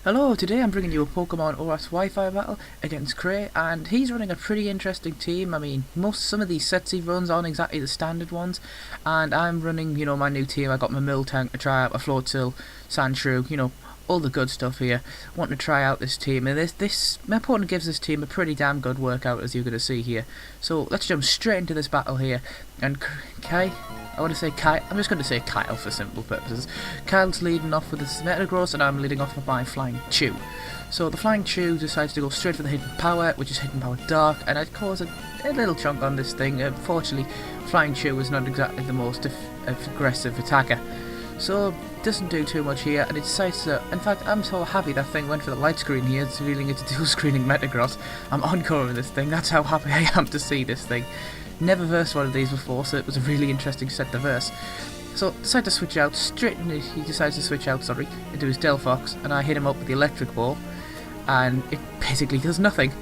Hello, today I'm bringing you a Pokemon ORAS Wi-Fi battle against Cray, and he's running a pretty interesting team. I mean, some of these sets he runs aren't exactly the standard ones, and I'm running, my new team. I got my Miltank, a Triumph, a Floatzel, Sandshrew, all the good stuff here. Wanting to try out this team, and my opponent gives this team a pretty damn good workout, as you're going to see here. So let's jump straight into this battle here, and Kai. I want to say Kyle. I'm just going to say Kyle for simple purposes. Kyle's leading off with his Metagross, and I'm leading off with my Flying Chew. So the Flying Chew decides to go straight for the Hidden Power, which is Hidden Power Dark, and it causes a little chunk on this thing. Unfortunately, Flying Chew is not exactly the most aggressive attacker, so it doesn't do too much here, and it decides to... In fact, I'm so happy that thing went for the light screen here, it's revealing it's dual screening Metagross. I'm encoring this thing, that's how happy I am to see this thing. Never versed one of these before, so it was a really interesting set to verse. So decide to switch out he decides to switch out, into his Delphox, and I hit him up with the electric ball, and it basically does nothing.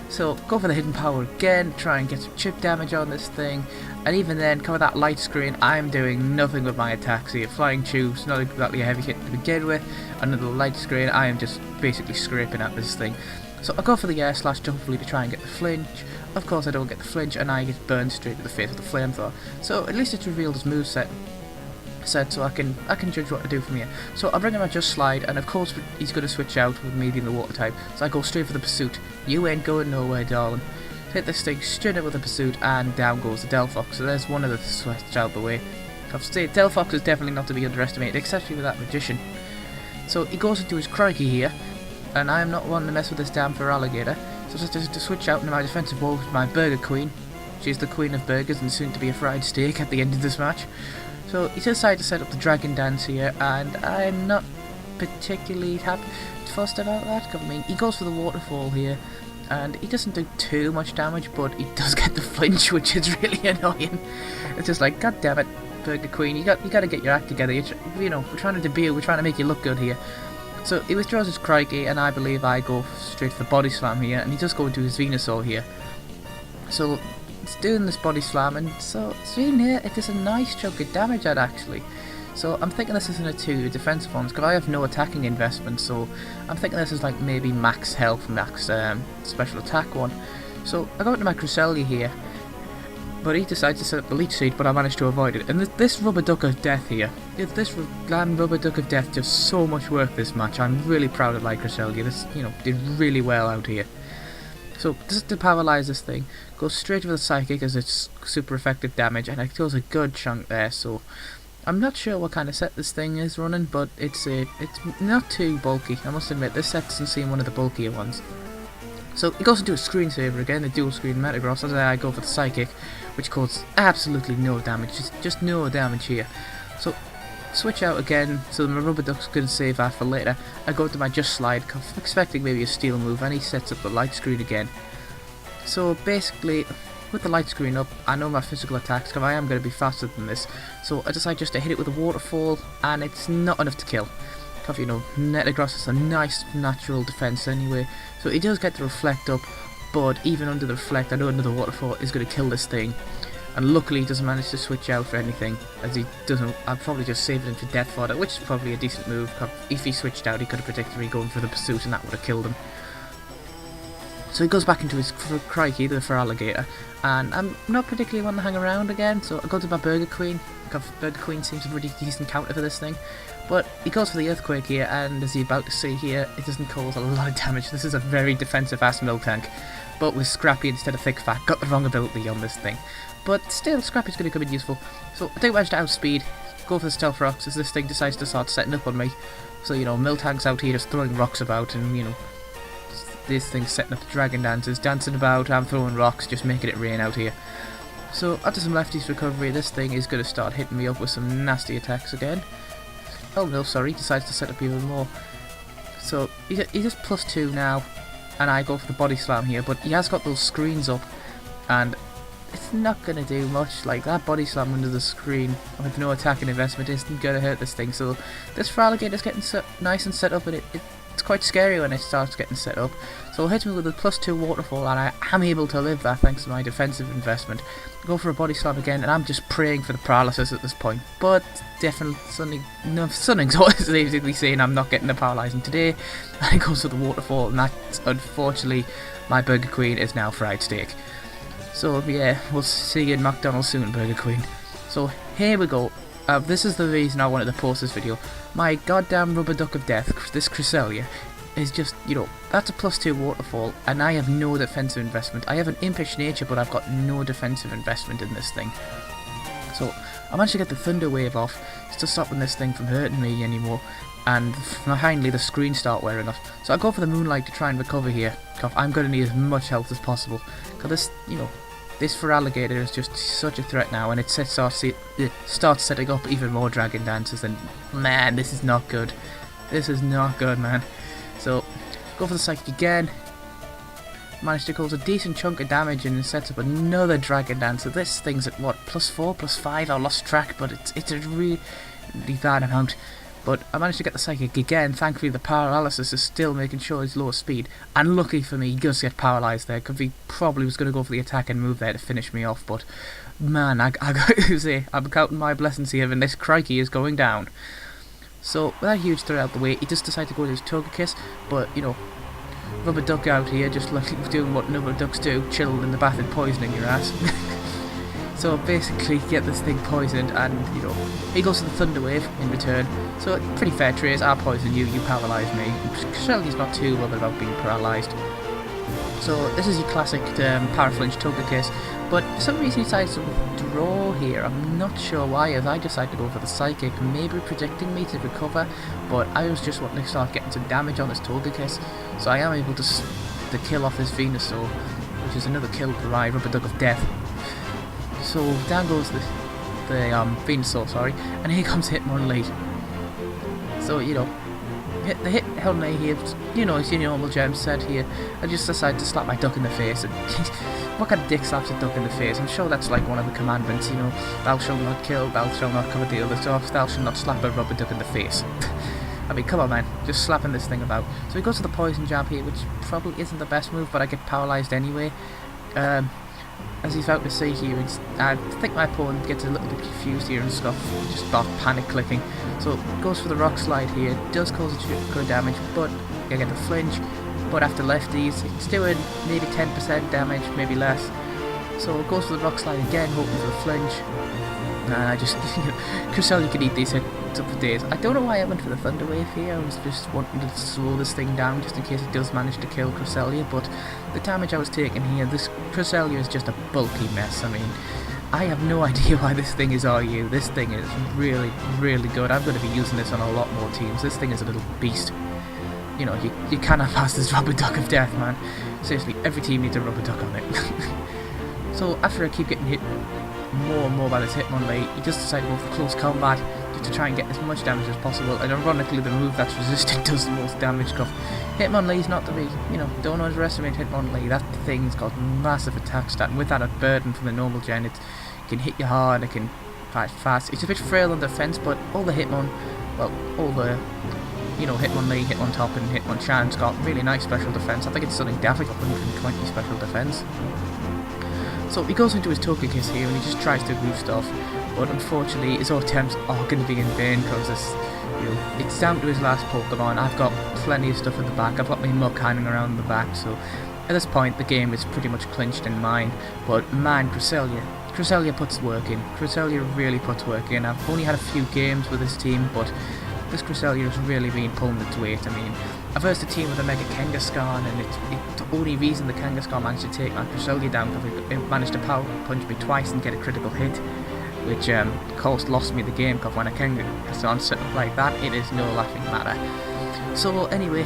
So go for the hidden power again, try and get some chip damage on this thing, and even then, cover that light screen, I'm doing nothing with my attacks here. Flying Tubes, not exactly a heavy hit to begin with, another light screen, I am just basically scraping at this thing. So I go for the air slash hopefully to try and get the flinch. Of course I don't get the flinch, and I get burned straight to the face with the flamethrower. So at least it's revealed his moveset, so I can judge what to do from here. So I bring him out Just Slide, and of course he's going to switch out with me being the water type. So I go straight for the Pursuit. You ain't going nowhere, darling. Hit this thing straight up with the Pursuit, and down goes the Delphox. So there's one of the switch out the way. I've stated Delphox is definitely not to be underestimated, especially with that Magician. So he goes into his Crikey here, and I am not one to mess with this damn Feraligatr. So just to switch out into my defensive role with my Burger Queen. She's the queen of burgers and soon to be a fried steak at the end of this match. So he decided to set up the Dragon Dance here, and I'm not particularly fussed about that. I mean, he goes for the Waterfall here, and he doesn't do too much damage, but he does get the flinch, which is really annoying. It's just like, god damn it, Burger Queen, you got to get your act together. We're trying to debut, we're trying to make you look good here. So he withdraws his Crikey, and I believe I go straight for Body Slam here, and he does go into his Venusaur here. So it's doing this Body Slam, and so seeing here, it does a nice chunk of damage at actually. So I'm thinking this isn't a 2 defensive ones, because I have no attacking investment, so I'm thinking this is like maybe max health, max special attack one. So I go into my Cresselia here, but he decides to set up the Leech Seed, but I managed to avoid it. And this Rubber Duck of Death here, this Rubber Duck of Death does so much work this match. I'm really proud of my Cresselia. This, did really well out here. So just to paralyze this thing, goes straight for the Psychic as it's super effective damage, and it kills a good chunk there. So I'm not sure what kind of set this thing is running, but it's not too bulky. I must admit, this set doesn't seem one of the bulkier ones. So he goes into a Screensaver again, the dual screen Metagross, as I go for the Psychic, which causes absolutely no damage, just no damage here. So switch out again, so my Rubber Duck's going to save that for later. I go to my Just Slide, expecting maybe a Steel move, and he sets up the light screen again. So basically, with the light screen up, I know my physical attacks, because I am going to be faster than this. So I decide just to hit it with a Waterfall, and it's not enough to kill. Because, Metagross is a nice natural defense anyway, so he does get the Reflect up, but even under the Reflect, I know another Waterfall is going to kill this thing. And luckily he doesn't manage to switch out for anything, as he doesn't. I'd probably just saved him for Death Fodder, which is probably a decent move. If he switched out, he could have predicted me going for the Pursuit, and that would have killed him. So he goes back into his Crikey, the Feraligatr, and I'm not particularly one to hang around again, so I go to my Burger Queen. Burger Queen seems a pretty decent counter for this thing. But he goes for the Earthquake here, and as you're about to see here, it doesn't cause a lot of damage. This is a very defensive ass Miltank, but with Scrappy instead of Thick Fat. Got the wrong ability on this thing. But still, Scrappy's going to come in useful. So I do manage to outspeed, go for the Stealth Rocks as this thing decides to start setting up on me. So, Miltank's out here just throwing rocks about, and, this thing's setting up the Dragon Dances, dancing about, I'm throwing rocks, just making it rain out here. So after some lefties recovery, this thing is going to start hitting me up with some nasty attacks again. Oh no, sorry, he decides to set up even more. So he's just +2 now, and I go for the Body Slam here, but he has got those screens up, and it's not going to do much. Like, that Body Slam under the screen with no attacking investment isn't going to hurt this thing. So this Feraligatr is getting nice and set up, and it's quite scary when it starts getting set up. So it hits me with a +2 waterfall, and I am able to live that thanks to my defensive investment. Go for a body slam again, and I'm just praying for the paralysis at this point. But definitely something's always basically saying I'm not getting the paralysing today. And it goes for the waterfall, and that's unfortunately my Burger Queen is now fried steak. So yeah, we'll see you in McDonald's soon, Burger Queen. So here we go. This is the reason I wanted to post this video. My goddamn rubber duck of death, this cresselia, is just, you know, that's a +2 waterfall, and I have no defensive investment. I have an impish nature, but I've got no defensive investment in this thing. So I managed to get the thunder wave off, still stopping this thing from hurting me anymore, and finally the screen start wearing off. So I go for the moonlight to try and recover here, because I'm going to need as much health as possible, because this, you know, this for alligator is just such a threat now, and it starts setting up even more dragon dances, and man, this is not good. This is not good, man. So, go for the psychic again. Managed to cause a decent chunk of damage, and it sets up another dragon dance. So this thing's at what, +4, +5? I lost track, but it's a really bad amount. But I managed to get the psychic again. Thankfully, the paralysis is still making sure he's lower speed. And lucky for me, he does get paralysed there, because he probably was going to go for the attack and move there to finish me off. But man, I got to say, I'm counting my blessings here, and this crikey is going down. So with that huge threat out the way, he just decided to go to his Togekiss, but you know, rubber duck out here, just like doing what rubber ducks do, chilled in the bath and poisoning your ass. So basically, get this thing poisoned, and you know, he goes to the thunder wave in return. So pretty fair trade. I poison you, you paralyse me. Shelley's not too bothered about being paralysed. So this is your classic Paraflinch Togekiss, but for some reason he decides to withdraw here. I'm not sure why, as I decided to go for the Psychic, maybe predicting me to recover, but I was just wanting to start getting some damage on this Togekiss, so I am able to kill off this Venusaur, which is another kill for my Rubber Duck of Death. So down goes the Venusaur, sorry, and here comes Hitmonlee. So, you know, the Hitmonlee here, you know, it's your normal gem set here. I just decided to slap my duck in the face, and what kind of dick slaps a duck in the face? I'm sure that's like one of the commandments, you know, thou shalt not kill, thou shalt not cover the other stuff, thou shalt not slap a rubber duck in the face. I mean, come on man, just slapping this thing about. So he goes to the poison jab here, which probably isn't the best move, but I get paralysed anyway. As he's out to see here, I think my opponent gets a little bit confused here and stuff, just start panic clicking. So goes for the rock slide here, does cause a good damage, but I get the flinch. But after lefties, it's doing maybe 10% damage, maybe less. So it goes for the rock slide again, hoping for the flinch. And I just, Cresselia can eat these hits up for days. I don't know why I went for the Thunder Wave here. I was just wanting to slow this thing down just in case it does manage to kill Cresselia. But the damage I was taking here, this Cresselia is just a bulky mess. I mean, I have no idea why this thing is RU. This thing is really, really good. I'm going to be using this on a lot more teams. This thing is a little beast. You know, you cannot pass this Rubber Duck of Death, man. Seriously, every team needs a Rubber Duck on it. So after I keep getting hit more and more by this Hitmonlee, he just decided to go for close combat just to try and get as much damage as possible. And ironically, the move that's resisted does the most damage. Cause Hitmonlee's not to be, you know, don't underestimate Hitmonlee. That thing's got massive attack stat, and with that a burden from the normal gen, it can hit you hard, it can fight fast. It's a bit frail on defense, but all the you know, Hitmonlee, Hitmontop and Hitmonchan's got really nice special defense. I think it's something daft, 120 special defense. So he goes into his Togekiss here and he just tries to boost off, but unfortunately his attempts are going to be in vain because it's down to his last Pokemon. I've got plenty of stuff at the back. I've got my Muck hanging around the back, so at this point the game is pretty much clinched in mine. But man, Cresselia puts work in. Cresselia really puts work in. I've only had a few games with this team, but this Cresselia has really been pulling its weight. I mean, I versed a team with a Mega Kangaskhan, and the only reason the Kangaskhan managed to take my Cresselia down because it managed to power punch me twice and get a critical hit, which of course lost me the game, because when a Kangaskhan set up like that, it is no laughing matter. So anyway,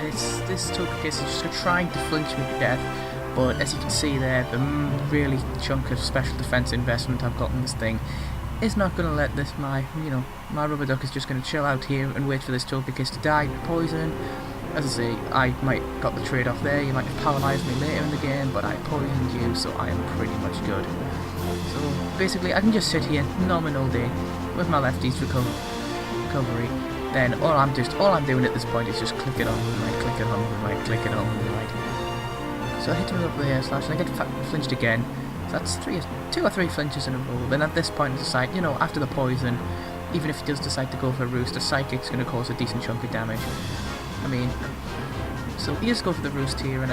this Togekiss is just trying to flinch me to death, but as you can see there, the really chunk of special defense investment I've got in this thing is not going to let this, my Rubber Duck is just going to chill out here and wait for this Togekiss to die poison. As I say, I might got the trade-off there. You might have paralysed me later in the game, but I poisoned you, so I am pretty much good. So basically, I can just sit here, nominal day, with my lefties recovery. then all I'm doing at this point is just click it on with right, click it on with right, click it on with right. So I hit him up with the air slash, and I get flinched again. So that's 2 or 3 flinches in a row. Then at this point I decide, you know, after the poison, even if he does decide to go for a roost, a psychic's going to cause a decent chunk of damage. I mean, so he just go for the roost here, and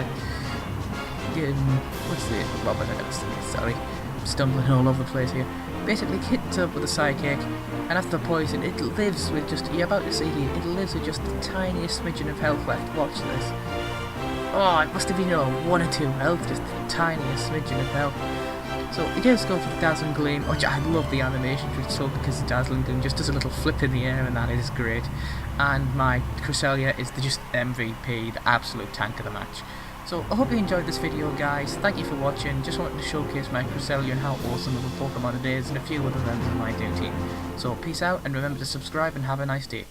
what was I going to say? Sorry, I'm stumbling all over the place here. Basically hits up with a psychic, and after the poison, it lives with just, you're about to see here, it lives with just the tiniest smidgen of health left. Watch this. Oh, it must have been 1 or 2 health, just the tiniest smidgen of health. So he does go for the Dazzling Gleam, which I love the animation for it, so because the Dazzling Gleam just does a little flip in the air, and that is great. And my Cresselia is just MVP, the absolute tank of the match. So I hope you enjoyed this video, guys. Thank you for watching. Just wanted to showcase my Cresselia and how awesome of a Pokemon it is, and a few other members of my new team. So peace out, and remember to subscribe and have a nice day.